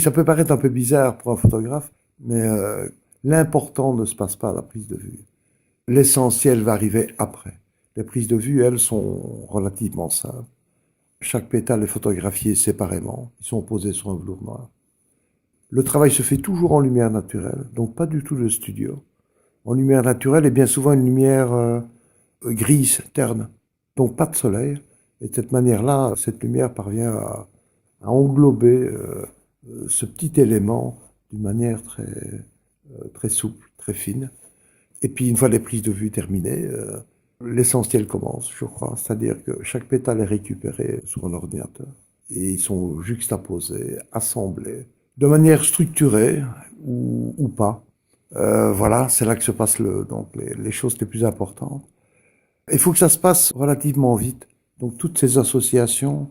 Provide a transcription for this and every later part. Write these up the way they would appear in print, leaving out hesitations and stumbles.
ça peut paraître un peu bizarre pour un photographe, mais l'important ne se passe pas à la prise de vue. L'essentiel va arriver après. Les prises de vue, elles, sont relativement simples. Chaque pétale est photographié séparément. Ils sont posés sur un velours noir. Le travail se fait toujours en lumière naturelle, donc pas du tout de studio. En lumière naturelle, et bien souvent une lumière grise, terne, donc pas de soleil. Et de cette manière-là, cette lumière parvient à englober ce petit élément d'une manière très souple, très fine. Et puis une fois les prises de vue terminées, l'essentiel commence, je crois. C'est-à-dire que chaque pétale est récupéré sur un ordinateur. Et ils sont juxtaposés, assemblés, de manière structurée ou pas. Voilà, c'est là que se passent donc les choses les plus importantes. Il faut que ça se passe relativement vite. Donc toutes ces associations,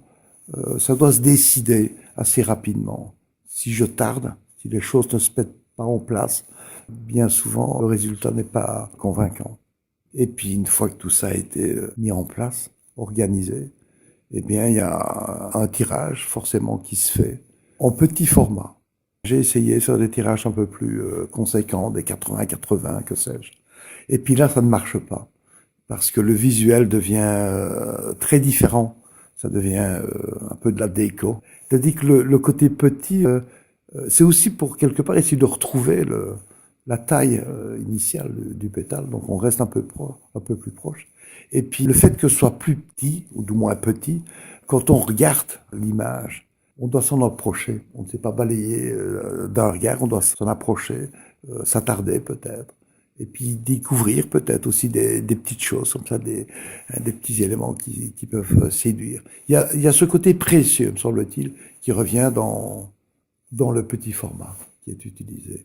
ça doit se décider assez rapidement. Si je tarde, si les choses ne se mettent pas en place, bien souvent le résultat n'est pas convaincant. Et puis une fois que tout ça a été mis en place, organisé, eh bien il y a un tirage forcément qui se fait en petit format. J'ai essayé de faire des tirages un peu plus conséquents, des 80-80, que sais-je. Et puis là, ça ne marche pas, parce que le visuel devient très différent. Ça devient un peu de la déco. C'est-à-dire que le côté petit, c'est aussi pour quelque part essayer de retrouver la taille initiale du pétale. Donc on reste un peu plus proche. Et puis le fait que ce soit plus petit, ou du moins petit, quand on regarde l'image, on doit s'en approcher. On ne sait pas balayer d'un regard, on doit s'en approcher, s'attarder peut-être. Et puis découvrir peut-être aussi des petites choses comme ça, des petits éléments qui peuvent séduire. Il y a ce côté précieux, me semble-t-il, qui revient dans le petit format qui est utilisé.